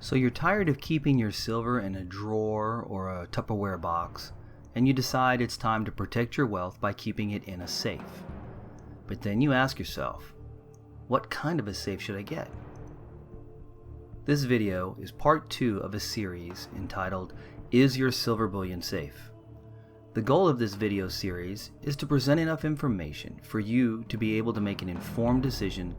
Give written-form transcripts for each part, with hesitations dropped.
So you're tired of keeping your silver in a drawer or a Tupperware box, and you decide it's time to protect your wealth by keeping it in a safe. But then you ask yourself, what kind of a safe should I get? This video is part 2 of a series entitled, Is Your Silver Bullion Safe? The goal of this video series is to present enough information for you to be able to make an informed decision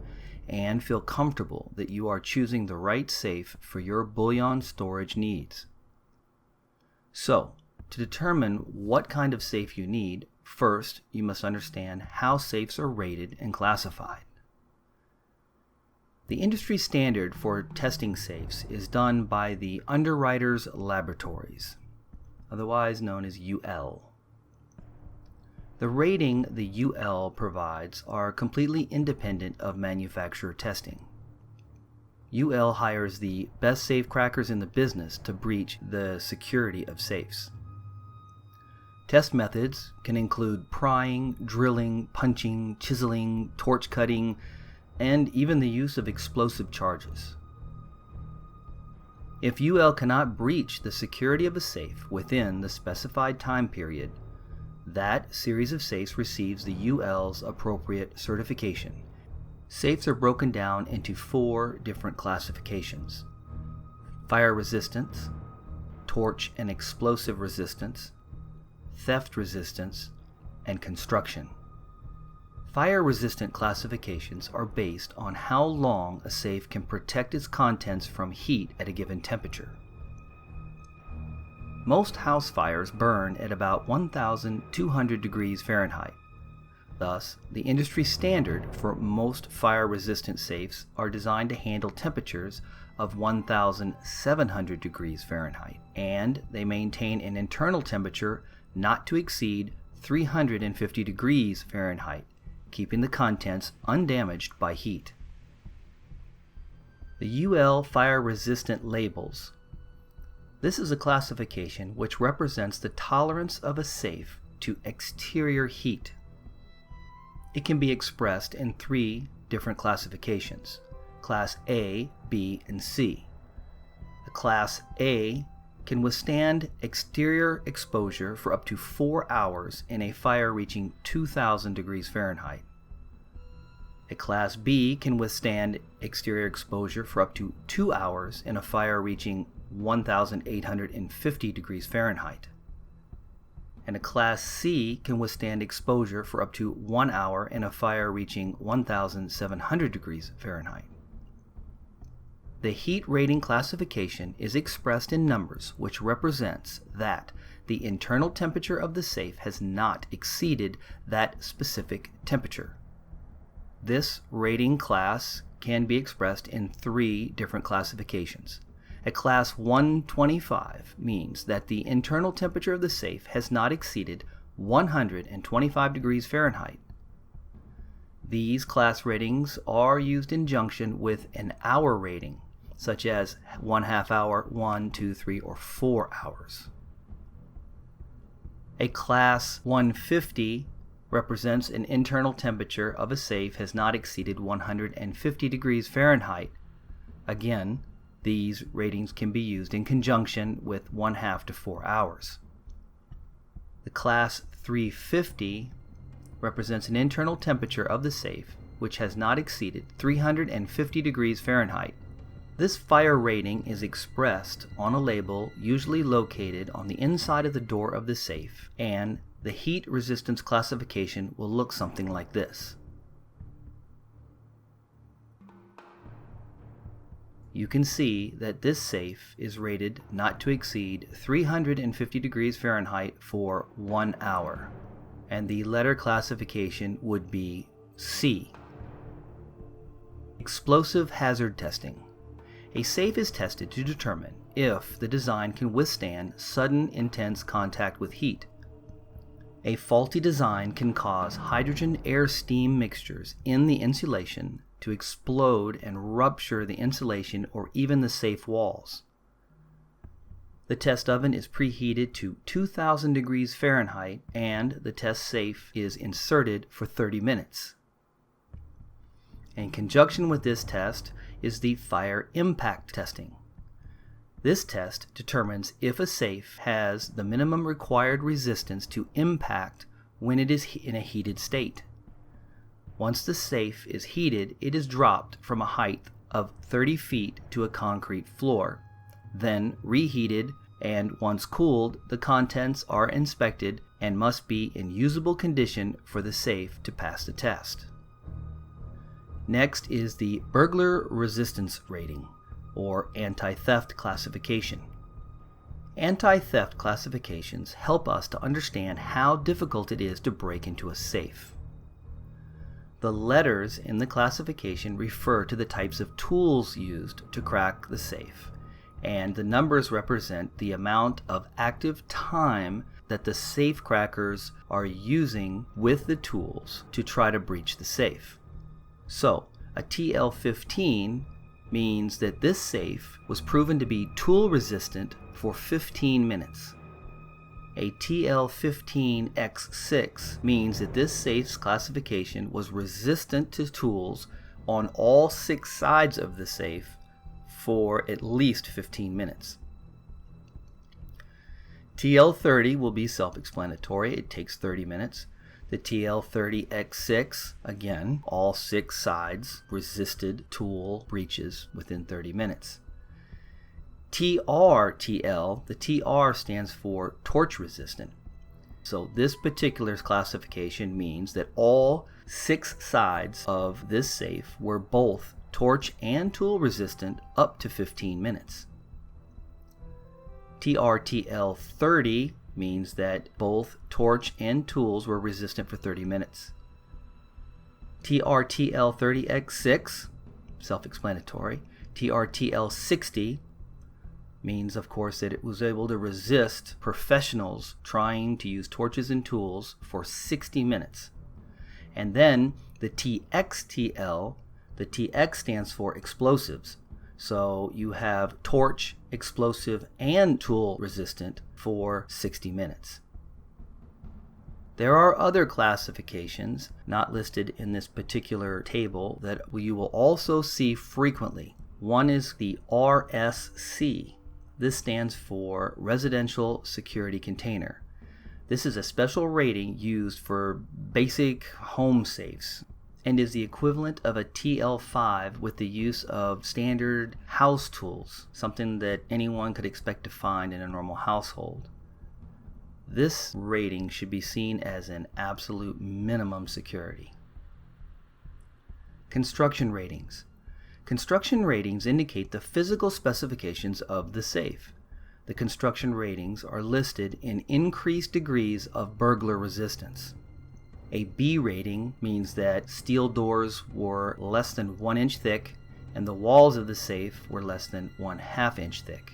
and feel comfortable that you are choosing the right safe for your bullion storage needs. So, to determine what kind of safe you need, first you must understand how safes are rated and classified. The industry standard for testing safes is done by the Underwriters Laboratories, otherwise known as UL. The rating the UL provides are completely independent of manufacturer testing. UL hires the best safe crackers in the business to breach the security of safes. Test methods can include prying, drilling, punching, chiseling, torch cutting, and even the use of explosive charges. If UL cannot breach the security of a safe within the specified time period, that series of safes receives the UL's appropriate certification. Safes are broken down into 4 different classifications: fire resistance, torch and explosive resistance, theft resistance, and construction. Fire-resistant classifications are based on how long a safe can protect its contents from heat at a given temperature. Most house fires burn at about 1,200 degrees Fahrenheit. Thus, the industry standard for most fire-resistant safes are designed to handle temperatures of 1,700 degrees Fahrenheit, and they maintain an internal temperature not to exceed 350 degrees Fahrenheit, keeping the contents undamaged by heat. The UL fire-resistant labels. This is a classification which represents the tolerance of a safe to exterior heat. It can be expressed in 3 different classifications: Class A, B, and C. The Class A can withstand exterior exposure for up to 4 hours in a fire reaching 2,000 degrees Fahrenheit. A Class B can withstand exterior exposure for up to 2 hours in a fire reaching 1,850 degrees Fahrenheit. And a Class C can withstand exposure for up to 1 hour in a fire reaching 1,700 degrees Fahrenheit. The heat rating classification is expressed in numbers, which represents that the internal temperature of the safe has not exceeded that specific temperature. This rating class can be expressed in 3 different classifications. A Class 125 means that the internal temperature of the safe has not exceeded 125 degrees Fahrenheit. These class ratings are used in conjunction with an hour rating, such as 1/2 hour, 1, 2, 3, or 4 hours. A Class 150 represents an internal temperature of a safe has not exceeded 150 degrees Fahrenheit. Again, these ratings can be used in conjunction with 1/2 to 4 hours. The Class 350 represents an internal temperature of the safe which has not exceeded 350 degrees Fahrenheit. This fire rating is expressed on a label usually located on the inside of the door of the safe, and the heat resistance classification will look something like this. You can see that this safe is rated not to exceed 350 degrees Fahrenheit for 1 hour, and the letter classification would be C. Explosive hazard testing. A safe is tested to determine if the design can withstand sudden intense contact with heat. A faulty design can cause hydrogen-air-steam mixtures in the insulation to explode and rupture the insulation or even the safe walls. The test oven is preheated to 2,000 degrees Fahrenheit and the test safe is inserted for 30 minutes. In conjunction with this test is the fire impact testing. This test determines if a safe has the minimum required resistance to impact when it is in a heated state. Once the safe is heated, it is dropped from a height of 30 feet to a concrete floor, then reheated, and once cooled, the contents are inspected and must be in usable condition for the safe to pass the test. Next is the Burglar Resistance Rating, or anti-theft classification. Anti-theft classifications help us to understand how difficult it is to break into a safe. The letters in the classification refer to the types of tools used to crack the safe, and the numbers represent the amount of active time that the safe crackers are using with the tools to try to breach the safe. So, a TL15 means that this safe was proven to be tool resistant for 15 minutes. A TL15X6 means that this safe's classification was resistant to tools on all 6 sides of the safe for at least 15 minutes. TL30 will be self-explanatory. It takes 30 minutes. The TL30X6, again, all 6 sides resisted tool breaches within 30 minutes. TRTL, the TR stands for torch resistant. So this particular classification means that all 6 sides of this safe were both torch and tool resistant up to 15 minutes. TRTL30 means that both torch and tools were resistant for 30 minutes. TRTL30X6, self-explanatory. TRTL60 means, of course, that it was able to resist professionals trying to use torches and tools for 60 minutes. And then the TXTL, the TX stands for explosives. So you have torch, explosive, and tool resistant for 60 minutes. There are other classifications not listed in this particular table that you will also see frequently. One is the RSC. This stands for Residential Security Container. This is a special rating used for basic home safes and is the equivalent of a TL5 with the use of standard house tools, something that anyone could expect to find in a normal household. This rating should be seen as an absolute minimum security. Construction ratings. Construction ratings indicate the physical specifications of the safe. The construction ratings are listed in increased degrees of burglar resistance. A B rating means that steel doors were less than 1 inch thick and the walls of the safe were less than 1/2 inch thick.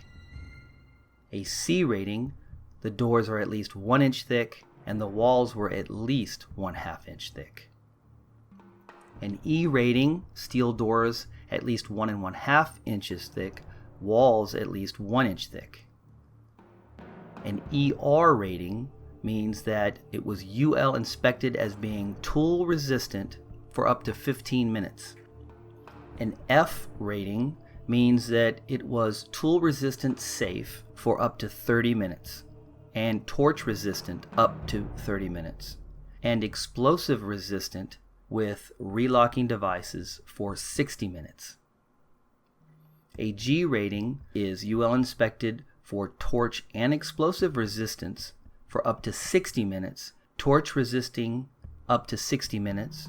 A C rating, the doors are at least 1 inch thick and the walls were at least 1/2 inch thick. An E rating, steel doors at least 1 1/2 inches thick, walls at least 1 inch thick. An ER rating means that it was UL inspected as being tool resistant for up to 15 minutes. An F rating means that it was tool resistant safe for up to 30 minutes and torch resistant up to 30 minutes and explosive resistant with relocking devices for 60 minutes. A G rating is UL inspected for torch and explosive resistance for up to 60 minutes, torch resisting up to 60 minutes,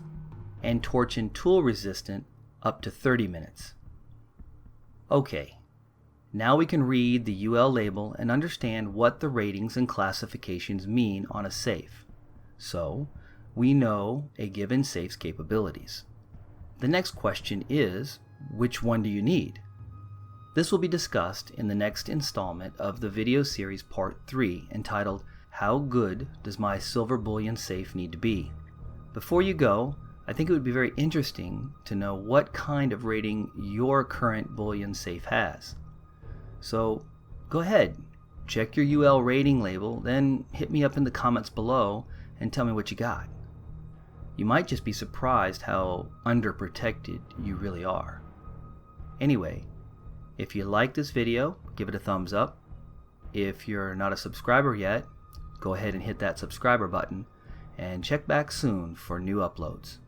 and torch and tool resistant up to 30 minutes. Okay, now we can read the UL label and understand what the ratings and classifications mean on a safe. So, we know a given safe's capabilities. The next question is, which one do you need? This will be discussed in the next installment of the video series part 3 entitled, How Good Does My Silver Bullion Safe Need to Be? Before you go, I think it would be very interesting to know what kind of rating your current bullion safe has. So go ahead, check your UL rating label, then hit me up in the comments below and tell me what you got. You might just be surprised how underprotected you really are. Anyway, If you like this video, give it a thumbs up. If you're not a subscriber yet, go ahead and hit that subscriber button and check back soon for new uploads.